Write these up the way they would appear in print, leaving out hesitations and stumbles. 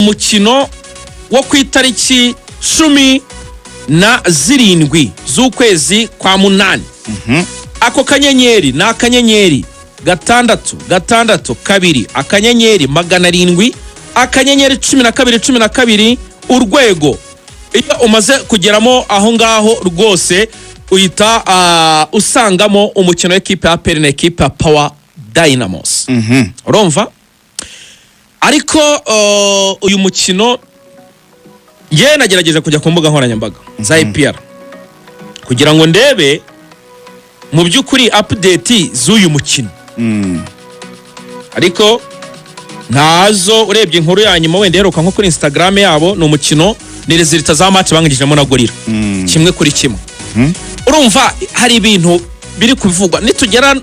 umukino wo ku itariki 17 z'ukwezi kwa munani. Ako kanyenyeri na akanyenyeri 662 akanyenyeri 700 akanyenyeri 12 urwego. Iyo umaze kugeramo aho ngaho rwose uhita usangamo umukino w'ekipe ya APR na ekipe ya Power Dynamos. Urumva? Ariko uyu mukino nge nagerageje kujya ku mbuga nkoranyambaga za APR kugira ngo ndebe mu by'ukuri update z'uyu mukino. Ariko ntazo urebye inkuru yanyuma wenda heruka nko kuri Instagram yabo no mukino ni resultat za match bangijemo na Gorilla kimwe kuri kimwe. Urumva hari ibintu biri kuvugwa nitugera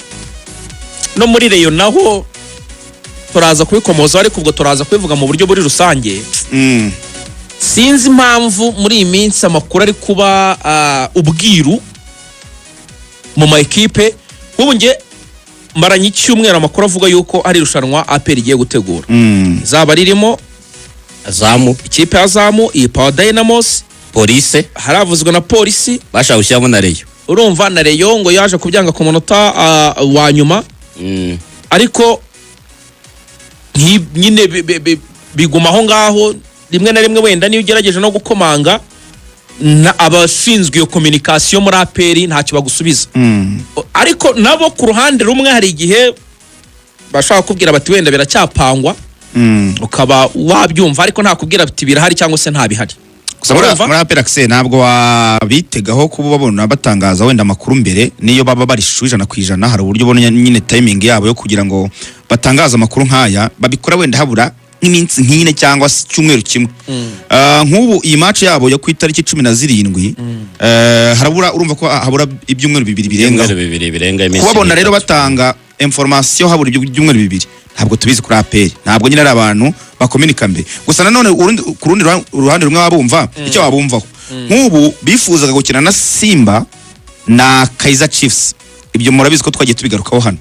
no muri Reyo naho turaza kubikomoza ariko ubwo turaza kubivuga mu buryo buri rusange. Sinzi impamvu muri iyi minsi amakuru ari kuba ubwiru mu ma ekipe. Ubu nge maranye icyumweru amakuru avuga yuko ari irushanwa APR igiye gutegura. Zaba ririmo Azamu, ikipe Azamu, iyi Power Dynamos, Police, haravuzwe na Polisi, bashaka gushyiramo na Reyo. Urumva na Reyo ngo yaje kubyanga ku munota wa nyuma. Ariko nyine biguma aho ngaho rimwe na rimwe wenda niyo ugerageje no gukomanga abashinzwe iyo communication muri APR ntacyo bagusubiza. Ariko nabo ku ruhande rumwe hari igihe bashaka kubwira bati wenda biracyapangwa ukaba wabyumva ariko nta kubwira bati birahari cyangwa se nta bihari. Muri APR Access ntabwo wabitegaho kuba babona batangaza wenda amakuru mbere niyo baba bari 100% hari uburyo ubona nyine timing yabo yo kugira ngo batangaza amakuru nkaya babikora wenda habura nk'iminsi nk'ine cyangwa cyumweru kimwe. Nk'ubu iyi match yabo yo ku itariki 17 harabura urumva ko habura ibyumweru bibiri birenga iminsi. Kubabona rero batanga information habura ibyumweru bibiri ntabwo tubizi kuri APR, ntabwo nyine ari abantu bakomunika mbere. Gusa nanone ku rundi ruhande rumwe babumva icyo babumvaho. Nk'ubu bifuzaga gukina na Simba na Kaizer Chiefs, ibyo murabizi ko twagiye tubigarukaho hano.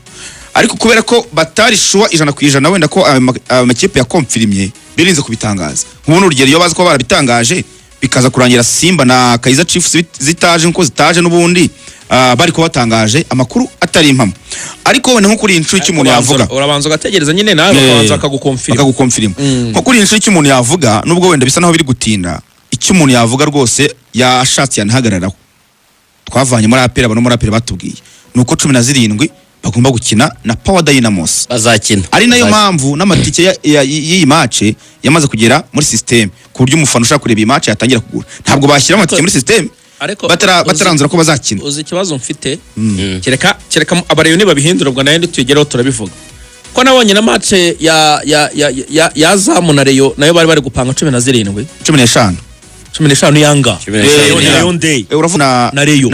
Ariko kubera ko batari shuwa 100% wenda ko amakipe ya confirmye birinze kubitangaza. Nk'ubu urugero iyo bazi ko barabitangaje bikaza kurangira Simba na Kaizer Chiefs zitaje nko zitaje n'ubundi bari ko batangaje amakuru atari impamo. Ariko wenda nko kuri inshuro cy'umuntu yavuga urabanza ugategereza nyine nawe bakabanza akagukonfirma nko kuri inshuro cy'umuntu yavuga nubwo wenda bisa naho biri gutinda icyo umuntu yavuga rwose yashatse yanhagararaho. Twavanye muri APR abantu muri APR batubwiye nuko 17 bagomba gukina na Power Dynamos bazakina. Ari nayo mpamvu n'amatike y'iyi match yamaze kugera muri system ku buryo umufana ushaka kureba iyi match yatangira kugura. Ntabwo bashyira amatike muri system bataranzura ko bazakina. Uzi ikibazo mfite kereka abareyo ni babihindura ubwo nayo tuyigeraho turabivuga ko nabonye na match ya Azamu na Reyo nayo bari gupanga 15 yanga Reyo Day urafuna na Reyo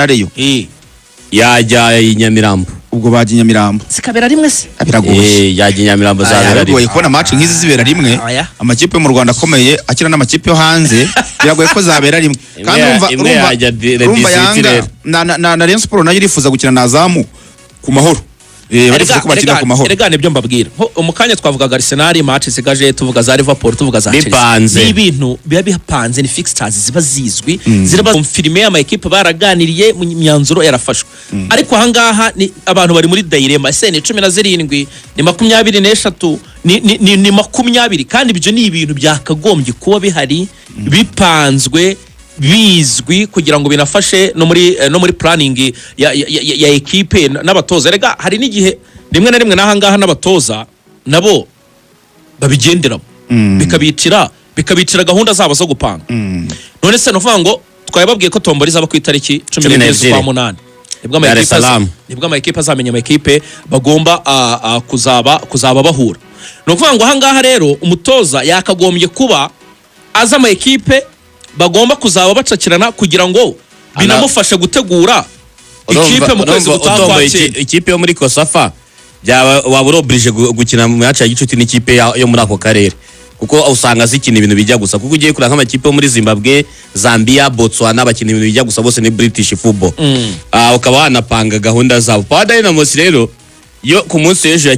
yajya Nyamirambo ubwo baje Nyamirambo zikabera rimwe se abiragoye yajya Nyamirambo zabera rimwe kubona match nkizi zibera rimwe amakipe mu Rwanda akomeye akira n'amakipe yo hanze biragoye ko zabera rimwe kandi urumva yanga na Rayon Sport nayo irifuza gukina na Azamu ku mahoro barifuza ko bakina ku mahoro. Erega nibyo mbabwira umukanya twavugaga Arsenal match sigaje tuvuga za Liverpool tuvuga za Chelsea n'ibintu biba bipanze ni fixtures ziba zizwi ziraba confirmé ama equipe baraganiriye mu myanzuro yarafashwe. Ariko ahangaha ni abantu bari muri dilemma ese ni 17 ni 23 ni 20 kandi ibyo ni ibintu byakagombye kuba bihari bipanzwe bizwi kugira ngo binafashe no muri planning ya equipe n'abatoza. Rega hari n'igihe rimwe na rimwe nahangaha n'abatoza nabo babigenderamo bikabicira gahunda zabo zo gupanga. None se novuga ngo twababwiye ko tombori zaba ku itariki 17 nibwo ama equipe azamenya ama equipe bagomba kuzaba bahura. Novuga ngo ahangaha rero umutoza yakagombye kuba aza ama equipe bagomba kuzaba bacakirana kugira ngo binamufashe gutegura ikipe mu kwezi gutakwakira. Ikipe yo muri Kosafa waba urobirije gukina mu match ya gicuti n'ikipe yo muri ako karere kuko usanga zikina ibintu bijya gusa kuko ugiye kuranga amakipe muri Zimbabwe, Zambia, Botswana bakina ibintu bijya gusa bose ni British football. Ukaba wanapanga gahunda zabo. Power Dynamos rero yo ku munsi w'ejo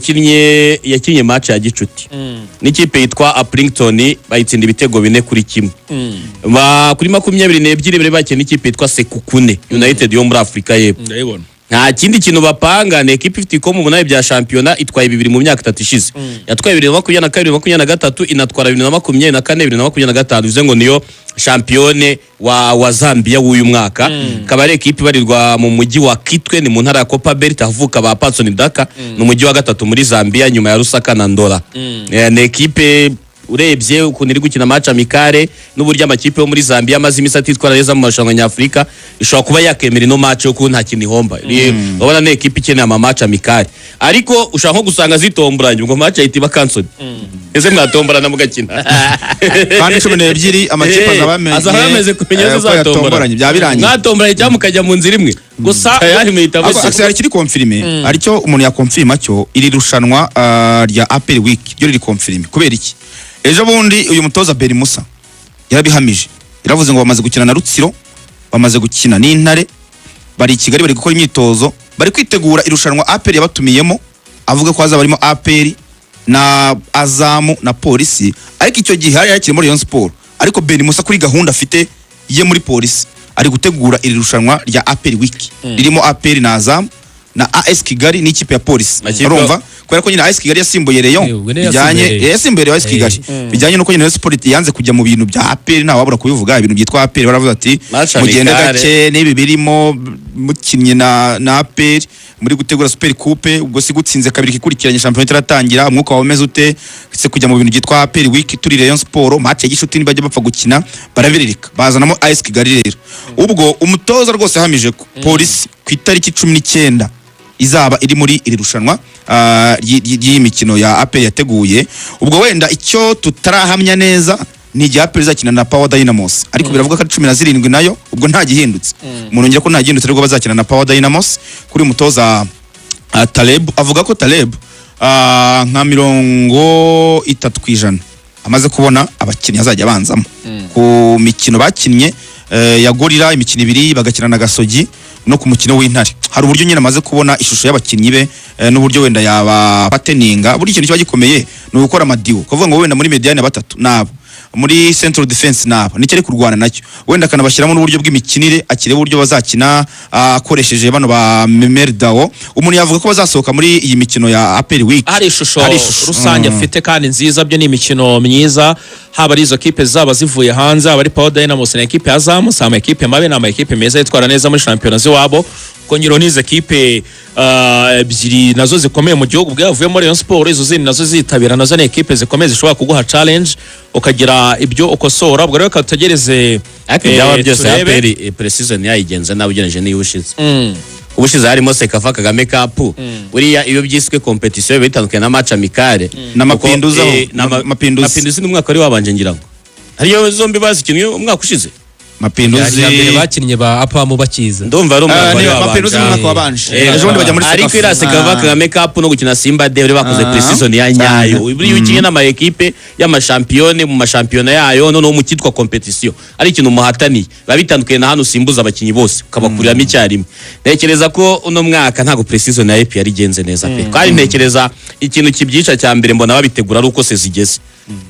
yakinnye match ya gicuti n'ikipe yitwa Uprington bayitsinda ibitego 4-1 kuri 22 bari bakina n'ikipe yitwa Sekukune United yo muri Afrika y'Epfo. ndabibona nta kindi kintu bapanga, ni equipe ifite ikomo umunani bya shampiyona, itwaye 2 mu myaka 3 ishize. Yatwaye 2022 2023 inatwara 2024 2025 bivuze ngo niyo champione wa Zambia w'uyu mwaka. Kaba ari equipe barirwa mu mujyi wa Kitwe, ni mu ntara ya Copper Belt, avuka ba Patson Daka, no mujyi wa gatatu muri Zambia nyuma ya Lusaka na Ndola. Ni equipe urebye ukuntu iri gukina match amicale n'uburyo amakipe yo muri Zambia amaze imisi atitwara neza mu marushanwa nyafrika, ishobora kuba yakemera ino match yo nta kintu ihomba. Urabona ne equipe ikeneye ama match amicale, ariko ushaka nko gusanga zitomboranye ngo match ahita iba cancel. Ese mwatomborana mugakina kandi 12 amakipe azabameze kumenya zizatomboranye byabirangiye, mwatomboranye cyangwa mukajya mu nzira imwe gusa yari mehita bose. Akse kiri confirme aricyo umuntu ya confirma cyo iri rushanwa rya APR week ryo riri confirme. Kubera iki? Ejo bundi uyu mutoza Beri Musa yarabihamije, iravuze ngo bamaze gukina na Rutsiro, bamaze gukina n'Intare, bari Kigali bari gukora imyitozo, bari kwitegura irushanwa APR yabatumiyemo, avuga ko hazaba barimo APR na Azamu na Polisi. Ariko icyo gihe hari yakiri muri Rayon Sport, ariko Beri Musa kuri gahunda afite ye muri Polisi ari gutegura iri rushanwa rya APR week ririmo APR na Azamu na AS Kigali n'ikipe ya Polisi. Urumva kubera ko nyine AS Kigali yasimbuye Rayon bijyanye yasimbuye AS Kigali bijyanye nuko nyine Sport yanze kujya mu bintu bya APR, nawe wabura kubivuga ibintu byitwa APR. Baravuga ati mugende gake n'ibi birimo mukinnye na APR muri gutegura Super Coupe, ubwo si gutsinze kabiri kikurikiranye shampiyona itaratangira, umwuka wa umeze ute se kujya mu bintu byitwa APR week turi Rayon Sport match y'ishuti nibajya bapfa gukina barabiririka bazanamo AS Kigali. Rero ubwo umutoza rwose yahamije ko Polisi ku itariki 19 izaba iri muri iri rushanwa y'imikino ya APR yateguye. Ubwo wenda icyo tutarahamya neza ni igihe APR izakina na Power Dynamos, ariko biravuga ko 17 nayo ubwo nta gihindutse. Umuntu ngira ko nta gihindutse rero bazakina na Power Dynamos. Kuri umutoza Taleb avuga ko Taleb nka 30% amaze kubona abakinnyi azajya abanzamo ku mikino bakinnye ya Gorilla, imikino 2 bagakina na Gasogi no ku mukino w'Intare. Hari uburyo nyine amaze kubona ishusho y'abakinnyi be n'uburyo wenda yaba pateninga. Buri kintu kiba gikomeye ni gukora amadiwo, kuvuga ngo wenda muri mediane batatu nabo, muri central defense nabo nicyo ari kurwana nacyo, wenda kanabashyiramo n'uburyo bw'imikinire, akire uburyo bazakina akoresheje bano ba Memerdao. Umuntu yavuga ko bazasohoka muri iyi mikino ya APR week hari ishusho rusange afite kandi nziza. Byo ni imikino myiza, haba ari izo kipe zaba zivuye hanze, haba ari Power Dynamos na equipe Azamu, sama equipe mabe na equipe meza yitwara neza muri shampiyona ziwabo. Kongero nize equipe ebyiri nazo zikomeye mu gihugu bwavuye muri Rayon Sport, izo zindi nazo zitabira nazo ni equipe zikomeye zishobora kuguha challenge ukagira ibyo ukosora. Ubwo rero kategereze byaba byose APR precision yayigenza nawe ugeneje niyo ushize. Ubushize harimo Sekafa Kagame Cup, buriya iyo byiswe competition bitandukanye na match amicale na Mapinduzi n'umwaka ari wabanje ngira ngo hariyo zombi bazikinye umwaka ushize. Mapinduzi bakinnye ba apamu bakiza ndumva ari umwaka Mapinduzi n'umwaka wabanje ejo bundi bajya muri Sekafa, ariko ira Sekafa Kagame Cup no gukina Simba Devil bakoze precision ya nyayo. Buriya ukinye n'ama equipe y'amashampione mu mashampiona yayo no mu kitwa competition ari ikintu muhataniye babitandukanye na hano simbuza abakinyi bose ukabakuriramo icyarimwe. Ntekereza ko uno mwaka ntago precision ya APR igenze neza pe, kandi ntekereza ikintu kibyica cya mbere mbona babitegura ari uko se zigeze.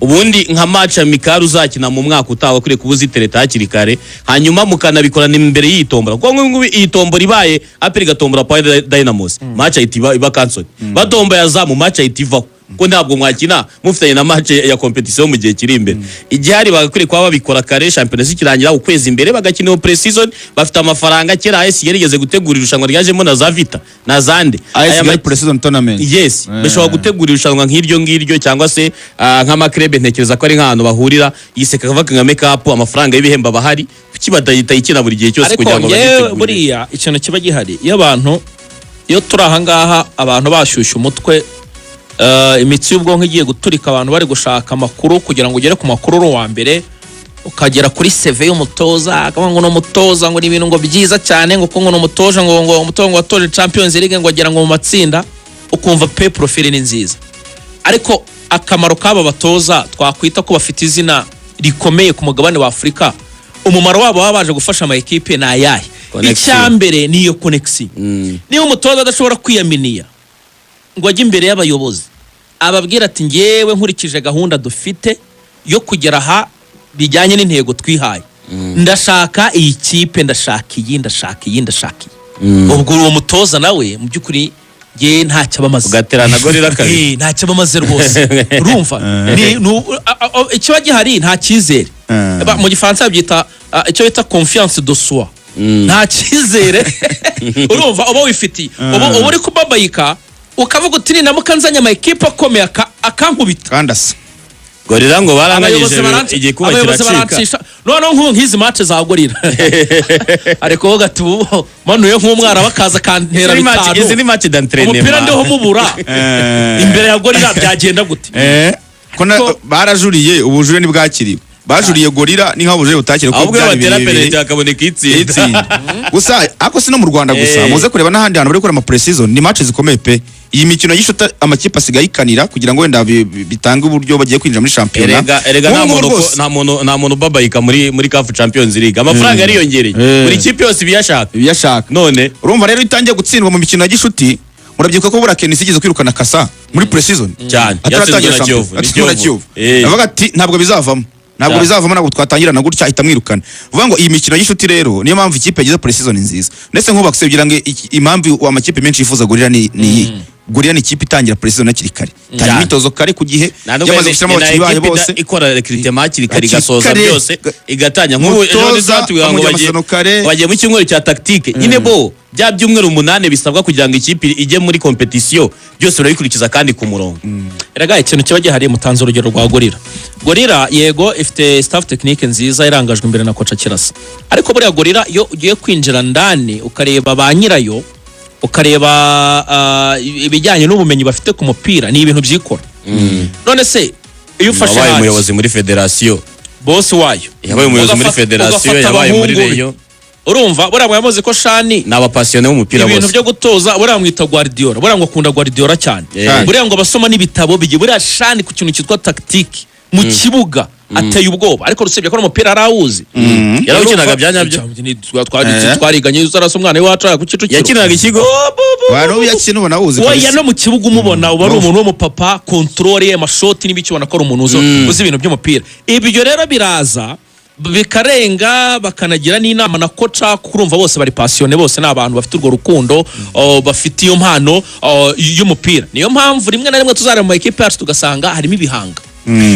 Ubundi nka match amicale uzakina mu mwaka utawa kuri kubuzitereta hakiri kare, hanyuma mukanabikorana imbere y'itombora. Kuko ngo iyi tombora ibaye APR gatombora Power Dynamos match iba cancel, batomba yazamu match itivaho ko ntabwo mwakina mufitanye na match ya competition mu gihe kiri imbere. Igihari bagakwiye kwa babikora kare shampiyona zikirangira ukwezi imbere bagakina pre-season, bafite amafaranga. Kera AS yarigeze gutegura irushanwa ryajemo na za Vita na Zande aya pre-season tournament. Yes, bashobora gutegura irushanwa nk'iryo cyangwa se nk'amakrebe. Ntekereza ko ari nk'ahantu bahurira yiseka Sekafa Kagame Cup, amafaranga y'ibihemba bahari kuki badahita ikina buri gihe cyose kugira ngo bagitegure. Buriya ikintu kiba gihari iyo turi ahangaha abantu bashyushya umutwe, imitsi y'ubwonko igiye guturika, abantu bari gushaka amakuru kugira ngo ugere ku makuru uri uwa mbere, ukagera kuri CV y'umutoza akavuga ngo no mutoza ngo ni ibintu ngo byiza cyane ngo no mutoza ngo umutoza ngo watoje Champions League ngo agera ngo mu matsinda, ukumva pe profile ni nziza. Ariko akamaro k'aba batoza twakwita ko bafite izina rikomeye ku mugabane wa Afrika, umumaro wabo baba baje gufasha ama equipe na ayahe. Icyambere niyo connection. Niyo umutoza adashobora kwiyaminiya ngo ajye imbere y'abayobozi ababwira ati ngewe nkurikije gahunda dufite yo kugera aha bijyanye n'intego twihaye ndashaka iyi kipe ndashaka iyi ubwo uwo mutoza nawe mu by'ukuri nge ntacyo abamaze ugaterana gorira kabiri ntacyo abamaze rwose urumva ikiba gihari nta cyizere mu gifaransa byita icyo bita confiance de soi nta cyizere urumva uba wifitiye uba uri kubabayika ukavuga uti ninamuka nzanye amakipe akomeye akankubita kandasa gorira ngo baranganyije igihe kuba kiracika noneho nk'ubu nk'izi match za gorira ariko ho gatubo manuye nk'umwara bakaza kantera bitanu izi ni match d'entraînement umupira ndiho mubura imbere ya gorira byagenda gute barajuriye ubujure ni bwakiriwe bajuriye gorira ni nka ubujure butakiriwe ko byari batera penalty akaboneka itsinda gusa ako si no mu Rwanda gusa muze kureba n'ahandi hantu bari gukora ama pre-season ni match zikomeye pe iyi mikino y'ishuta amakipe asigaye ikanira kugira ngo wenda bitange uburyo bagiye kwinjira muri championnat nta muntu babayika muri CAF Champions League amafaranga yariyongereye buri kipe yose ibiyashaka none urumva rero itangiye gutsindwa mu mikino ya gishuti murabyibuka ko bura Kenisi igeze kwirukana Kasa muri pre-season cyane ataratangira Kiyovu avuga ati ntabwo bizavamo ntabwo twatangira na gutya ahita mwirukana vuga ngo iyi mikino y'ishuti rero niyo mpamvu ikipe yagize pre-season nziza ndetse nk'ubakse kugira ngo impamvu amakipe menshi yifuza gorira ni gorira ni ikipe itangira pre-season hakiri kare tangira imitozo kare ku gihe yamaze gushyiramo abakinnyi bayo bose ikora recruitment hakiri kare igasoza byose igatanya nk'ubu ngo bagiye mu cyumweru cya tactique nyine bo bya byumweru 8 bisabwa kugira ngo ikipe ijye muri competition byose barabikurikiza kandi ku murongo eraga ikintu kiba gihariye mutanze urugero rwa gorira yego ifite staff technique nziza irangajwe imbere na kocha Kirasa ariko buriya gorira yo ugiye kwinjira ndani ukareba ba nyirayo ukareba ibijyanye n'ubumenyi bafite ku mupira ni ibintu byikora none se iyo ufashe yabaye umuyobozi muri federation boss wayo yabaye umuyobozi muri federation yabaye muri Rayon urumva buriya mwamuzi ko Shani n'abapassionné b'umupira bose ibintu byo gutoza buriya mwita Guardiola buriya ngo akunda Guardiola cyane buriya ngo basoma n'ibitabo bigiye buriya Shani ku kintu cyitwa tactique mu kibuga ateye ubwoba ariko rusebye ko umupira arawuzi yarawukinaga byanyabyo twariganye uzarasa umwana wacu ku Kicukiro yakinaga ikigo abantu yakina ubona uzi oya no mu kibuga umubona uba ari umuntu w'umupapa control y'amashoti n'ibiki ubona ko ari umuntu uzi ibintu by'umupira ibyo rero biraza bikarenga bakanagira n'inama na koca kurumva bose bari passionné bose n'abantu bafite urwo rukundo bafite iyo mpano y'umupira niyo mpamvu rimwe na rimwe tuzareba mu equipe yacu tugasanga harimo ibihanga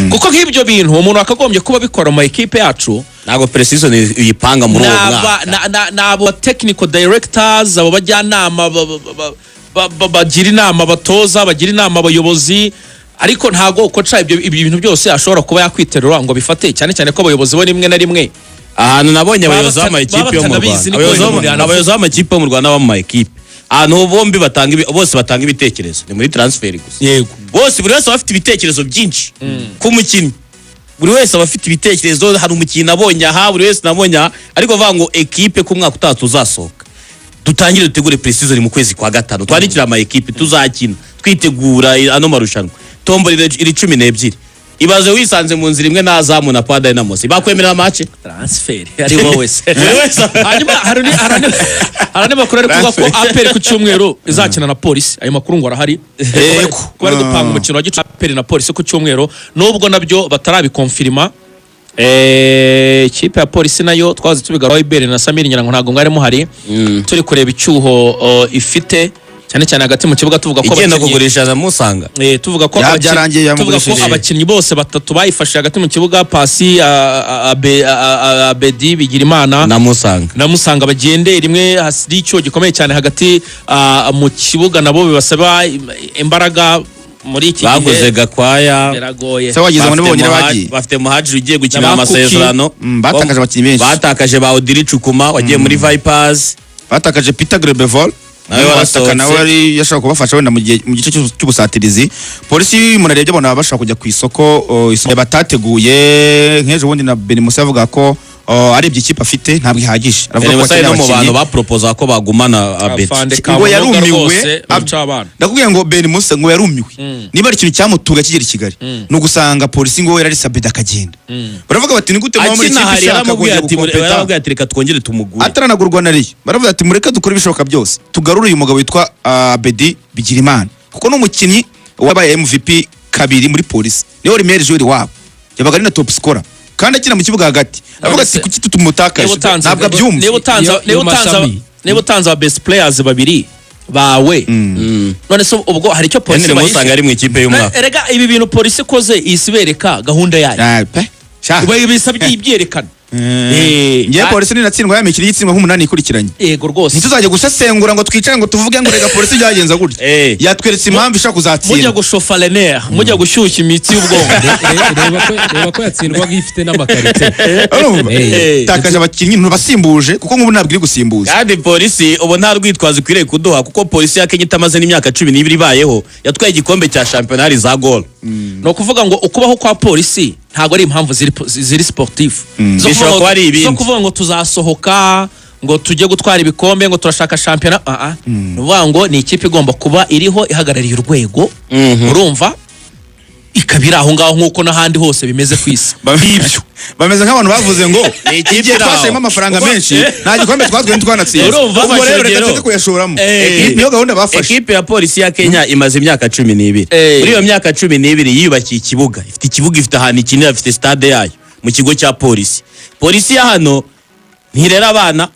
kuko nk'ibyo bintu umuntu akagombye kuba bikora mu equipe yacu ntago pre-season uyipanga muri uwo mwaka nabo technical directors abo bajyanama bagira inama batoza bagira inama abayobozi ariko ntago koca ibyo bintu byose ashobora kuba yakwiterura ngo bifate cyane cyane ko abayobozi bo rimwe na rimwe ahantu nabonye abayobozi b'amakipe yo mu Rwanda abayobozi b'amakipe yo mu Rwanda b'ama equipe ahantu bombi bose batanga ibitekerezo ni muri transfer gusa yego bose buri wese afite ibitekerezo byinshi ku mukinnyi buri wese afite ibitekerezo hari umukinnyi abonye aha buri wese nabonye ariko bavuga ngo equipe ku mwaka utaha tuzasohoka dutangire dutegure pre-season mu kwezi kwa gatanu twandikira ama equipe tuzakina twitegura ano marushanwa tombo iri 12 ibaze wisanze mu nzira imwe nazamu na Pada Dynamos bakwemerera match transfer ari wowe se hanyuma harane makuru ari kuvuga ko APR ku cyumweru izakina na Police ayo makuru ngo arahari bari gupanga umukino wa gicu APR na Police ku cyumweru nubwo nabyo batarabikonfirma ikipe ya Police nayo twaze tubigaraho Ibere na Samir Nyirango ntago ngare muhari turi kureba icyuho ifite cyane cyane hagati mu kibuga tuvuga ko igenda kugurisha za Musanga tuvuga ko abakinnyi bose batatu bayifashe hagati mu kibuga Pasi Abedi Bigirimana na Musanga bagende rimwe hasiri cyo gikomeye cyane hagati mu kibuga nabo bibasaba imbaraga muri iki gihe baguze Gakwaya biragoye se wagize ngo nibonyere bagiye bafite Muhadjiri ugiye gukina amasezerano batakaje abakinnyi benshi batakaje ba Odiri Cukuma wagiye muri Vipers batakaje Peter Grebevol nawe wari yashaka kubafasha wenda mu gice cy'ubusatirizi polisi munarebye bona bashaka kujya ku isoko batateguye nk'ejo bundi na Beni Musa yavuga ko ari ikipe afite ntabwo ihagije aravuga ko no mu bantu bapropoza ko bagumana Abeti ngo yarumiwe ndakubwiye ngo Beni Musa ngo yarumiwe niba ari ikintu cyamutuga kigera i Kigali no gusanga polisi ngo yari Sabeda akagenda baravuga bati ni gute mu muri ikipe ishaka kujya gukompeta reka twongere tumugure ataranagurwa nariyo baravuga ati mureka dukora ibishoboka byose tugarure uyu mugabo witwa Abedi Bigirimana kuko n'umukinnyi wabaye MVP kabiri muri polisi niwe Rimere Joel wabo yabaga ari na top scorer kandi akina mu kibuga hagati avuga ati kuki tutumutakaje ntabwo abyumva niba utanze aba best players babiri bawe none so ubwo hari icyo polisi bayisanga ari mu ikipe y'umwaka erega ibi bintu polisi koze isibereka gahunda yayo bisabye ibyerekana ngiye polisi ninatsindwa yamikiri yitsindwa nk'umunani ikurikiranye yego rwose ntituzajye gusesengura ngo twicare ngo tuvuge ngo rega polisi byagenza gutya yatweretse impamvu ishaka kuzatsinda mujya gushofa René mujya gushyushya imitsi y'ubwonko reba ko yatsindwa nk'ifite n'amakarite takaje abakinnyi ntubasimbuje kuko nk'ubu ntabwo iri gusimbuza kandi polisi ubu nta rwitwazo ikwiriye kuduha kuko polisi ya Kenya itamaze n'imyaka 12 ibayeho yatwaye igikombe cya championnat za goal no kuvuga ngo ukubaho kwa polisi ntago ari impamvu ziri sportif zo kuvuga ngo tuzasohoka ngo tujye gutwara ibikombe ngo turashaka championnat nuvuga ngo ni ikipe igomba kuba iriho ihagarariye urwego urumva ikabira aho ngaho nkuko n'ahandi hose bimeze kwisi ibyo bameze nk'abantu bavuze ngo igihe twashayemo amafaranga menshi nta gikombe twatwaye twanatsinze ubwo rero reka tujye kuyashoramo niyo gahunda bafashe ekipe ya polisi ya Kenya imaze imyaka 12 muri iyo myaka 12 yiyubakiye ikibuga ifite ahantu ikinira ifite stade yayo mu kigo cya polisi ya hano ntirera abana